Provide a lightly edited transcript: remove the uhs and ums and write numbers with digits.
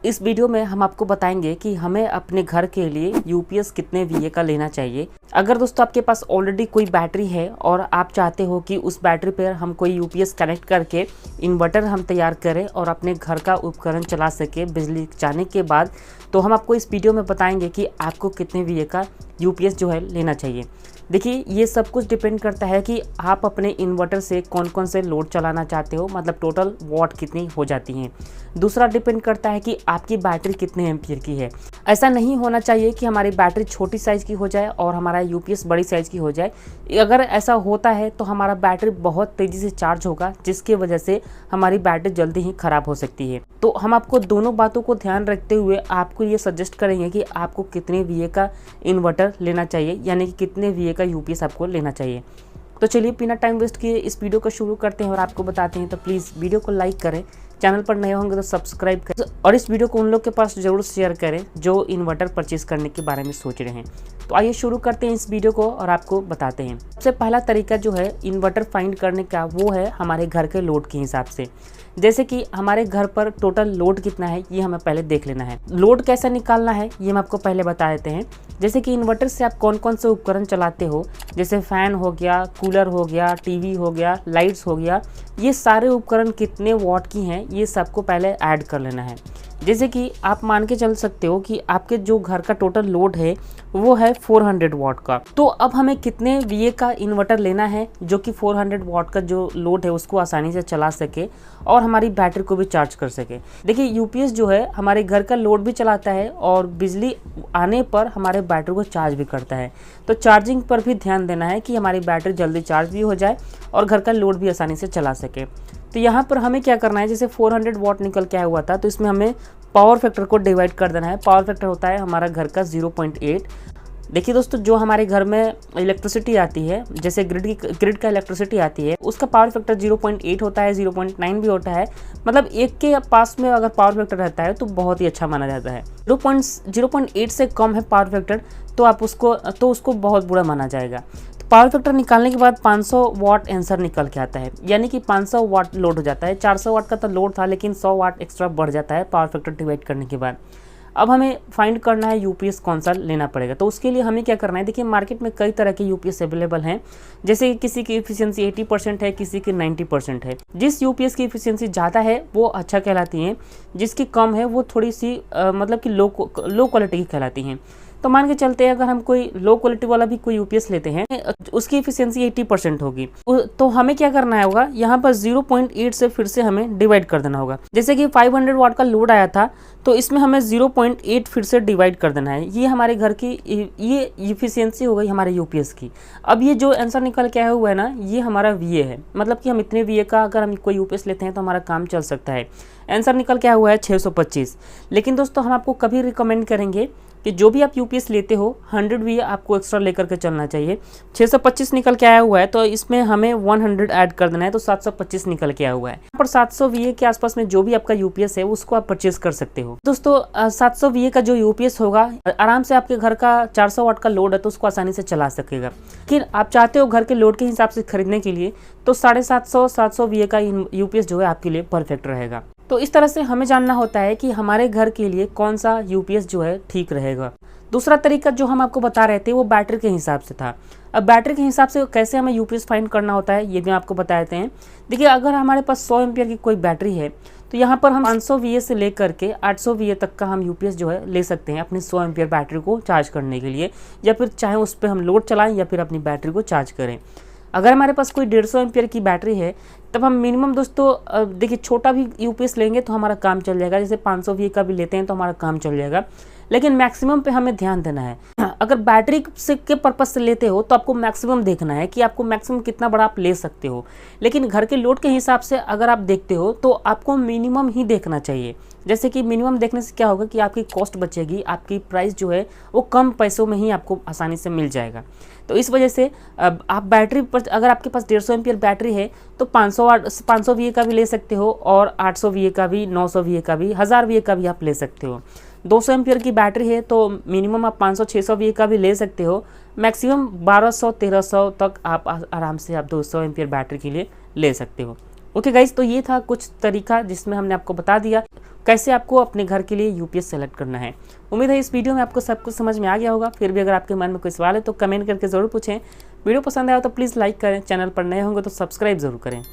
इस वीडियो में हम आपको बताएंगे कि हमें अपने घर के लिए यूपीएस कितने वीए का लेना चाहिए। अगर दोस्तों आपके पास ऑलरेडी कोई बैटरी है और आप चाहते हो कि उस बैटरी पर हम कोई यूपीएस कनेक्ट करके इन्वर्टर हम तैयार करें और अपने घर का उपकरण चला सके बिजली जाने के बाद, तो हम आपको इस वीडियो में बताएंगे कि आपको कितने वीए का यूपीएस जो है लेना चाहिए। देखिए, ये सब कुछ डिपेंड करता है कि आप अपने इन्वर्टर से कौन कौन से लोड चलाना चाहते हो, मतलब टोटल वॉट कितनी हो जाती हैं। दूसरा डिपेंड करता है कि आपकी बैटरी कितने एम्पियर की है। ऐसा नहीं होना चाहिए कि हमारी बैटरी छोटी साइज़ की हो जाए और हमारा यूपीएस बड़ी साइज़ की हो जाए। अगर ऐसा होता है तो हमारा बैटरी बहुत तेज़ी से चार्ज होगा, जिसकी वजह से हमारी बैटरी जल्दी ही ख़राब हो सकती है। तो हम आपको दोनों बातों को ध्यान रखते हुए आपको ये सजेस्ट करेंगे कि आपको कितने वीए का इन्वर्टर लेना चाहिए, यानी कि कितने वीए का यूपीएस आपको लेना चाहिए। तो चलिए बिना टाइम वेस्ट किए इस वीडियो को शुरू करते हैं और आपको बताते हैं। तो प्लीज़ वीडियो को लाइक करें, चैनल पर नए होंगे तो सब्सक्राइब करें और इस वीडियो को उन लोग के पास जरूर शेयर करें जो इन्वर्टर परचेज करने के बारे में सोच रहे हैं। तो आइए शुरू करते हैं इस वीडियो को और आपको बताते हैं। सबसे पहला तरीका जो है इन्वर्टर फाइंड करने का, वो है हमारे घर के लोड के हिसाब से। जैसे कि हमारे घर पर टोटल लोड कितना है ये हमें पहले देख लेना है। लोड कैसे निकालना है ये हम आपको पहले बता देते हैं। जैसे कि इन्वर्टर से आप कौन कौन से उपकरण चलाते हो, जैसे फ़ैन हो गया, कूलर हो गया, टीवी हो गया, लाइट्स हो गया, ये सारे उपकरण कितने वॉट की हैं ये सबको पहले ऐड कर लेना है। जैसे कि आप मान के चल सकते हो कि आपके जो घर का टोटल लोड है वो है 400 वॉट का। तो अब हमें कितने वीए का इन्वर्टर लेना है जो कि 400 वॉट का जो लोड है उसको आसानी से चला सके और हमारी बैटरी को भी चार्ज कर सके। देखिए, यूपीएस जो है हमारे घर का लोड भी चलाता है और बिजली आने पर हमारे बैटरी को चार्ज भी करता है। तो चार्जिंग पर भी ध्यान देना है कि हमारी बैटरी जल्दी चार्ज भी हो जाए और घर का लोड भी आसानी से चला सके। तो यहाँ पर हमें क्या करना है, जैसे 400 वॉट निकल के आया हुआ था तो इसमें हमें पावर फैक्टर को डिवाइड कर देना है। पावर फैक्टर होता है हमारा घर का 0.8। देखिए दोस्तों, जो हमारे घर में इलेक्ट्रिसिटी आती है, जैसे ग्रिड का इलेक्ट्रिसिटी आती है, उसका पावर फैक्टर 0.8 होता है, 0.9 भी होता है। मतलब एक के पास में अगर पावर फैक्टर रहता है तो बहुत ही अच्छा माना जाता है। 0.8 से कम है पावर फैक्टर तो उसको बहुत बुरा माना जाएगा। पावर फैक्टर निकालने के बाद 500 वाट आंसर निकल के आता है, यानी कि 500 वाट लोड हो जाता है। 400 वाट का तो लोड था लेकिन 100 वाट एक्स्ट्रा बढ़ जाता है पावर फैक्टर डिवाइड करने के बाद। अब हमें फाइंड करना है यूपीएस कौन सा लेना पड़ेगा। तो उसके लिए हमें क्या करना है, देखिए मार्केट में कई तरह के यूपीएस अवेलेबल हैं। जैसे किसी की एफिशिएंसी 80% है, किसी की 90% है। जिस यूपीएस की एफिशिएंसी ज़्यादा है वो अच्छा कहलाती हैं, जिसकी कम है वो थोड़ी सी मतलब कि लो क्वालिटी की कहलाती हैं। तो मान के चलते हैं अगर हम कोई लो क्वालिटी वाला भी कोई यूपीएस लेते हैं, उसकी एफिशिएंसी 80% होगी, तो हमें क्या करना होगा, यहाँ पर 0.8 से फिर से हमें डिवाइड कर देना होगा। जैसे कि 500 वाट का लोड आया था तो इसमें हमें 0.8 फिर से डिवाइड कर देना है। ये हमारे घर की ये एफिशिएंसी हो गई हमारे यूपीएस की। अब ये जो आंसर निकल के आया हुआ है ना, ये हमारा वीए है। मतलब कि हम इतने वीए का अगर हम कोई यूपीएस लेते हैं तो हमारा काम चल सकता है। आंसर निकल के आया हुआ है 625। लेकिन दोस्तों, हम आपको कभी रिकमेंड करेंगे कि जो भी आप यूपीएस लेते हो 100 वीए आपको एक्स्ट्रा लेकर के चलना चाहिए। 625 निकल के आया हुआ है तो इसमें हमें 100 ऐड कर देना है, तो 725 निकल के आया हुआ है। यहाँ पर 700 वीए के आसपास में जो भी आपका यूपीएस है उसको आप परचेज कर सकते हो। दोस्तों, 700 वीए का जो यूपीएस होगा आराम से आपके घर का 400 वाट का लोड है तो उसको आसानी से चला सकेगा। लेकिन आप चाहते हो घर के लोड के हिसाब से खरीदने के लिए तो 750 वीए का यूपीएस जो है आपके लिए परफेक्ट रहेगा। तो इस तरह से हमें जानना होता है कि हमारे घर के लिए कौन सा यूपीएस जो है ठीक रहेगा। दूसरा तरीका जो हम आपको बता रहे थे वो बैटरी के हिसाब से था। अब बैटरी के हिसाब से कैसे हमें यूपीएस फाइंड करना होता है ये भी आपको बता देते हैं। देखिए, अगर हमारे पास 100 एम्पियर की कोई बैटरी है तो यहाँ पर हम 500 वीए से लेकर के 800 वीए तक का हम यूपीएस जो है ले सकते हैं अपनी 100 एम्पियर बैटरी को चार्ज करने के लिए, या फिर चाहे उस पर हम लोड चलाएं या फिर अपनी बैटरी को चार्ज करें। अगर हमारे पास कोई 150 एम्पियर की बैटरी है तब हम मिनिमम दोस्तों देखिए छोटा भी यूपीएस लेंगे तो हमारा काम चल जाएगा। जैसे 500 वी का भी लेते हैं तो हमारा काम चल जाएगा, लेकिन मैक्सिमम पे हमें ध्यान देना है। अगर बैटरी से के पर्पज से लेते हो तो आपको मैक्सिमम देखना है कि आपको मैक्सिमम कितना बड़ा आप ले सकते हो। लेकिन घर के लोड के हिसाब से अगर आप देखते हो तो आपको मिनिमम ही देखना चाहिए। जैसे कि मिनिमम देखने से क्या होगा कि आपकी कॉस्ट बचेगी, आपकी प्राइस जो है वो कम पैसों में ही आपको आसानी से मिल जाएगा। तो इस वजह से आप बैटरी पर, अगर आपके पास 150 एम्पियर बैटरी है तो 500 वीए का भी ले सकते हो और 800 वीए का भी, 900 वीए का भी, 1000 वीए का भी आप ले सकते हो। 200 एम्पियर की बैटरी है तो मिनिमम आप 500-600 वीए का भी ले सकते हो। मैक्सिमम 1200-1300 तक आप आराम से आप 200 एम्पियर बैटरी के लिए ले सकते हो। ओके गाइज, तो ये था कुछ तरीका जिसमें हमने आपको बता दिया कैसे आपको अपने घर के लिए यूपीएस सेलेक्ट करना है। उम्मीद है इस वीडियो में आपको सब कुछ समझ में आ गया होगा। फिर भी अगर आपके मन में कोई सवाल है तो कमेंट करके ज़रूर पूछें। वीडियो पसंद आया तो प्लीज़ लाइक करें, चैनल पर नए होंगे तो सब्सक्राइब ज़रूर करें।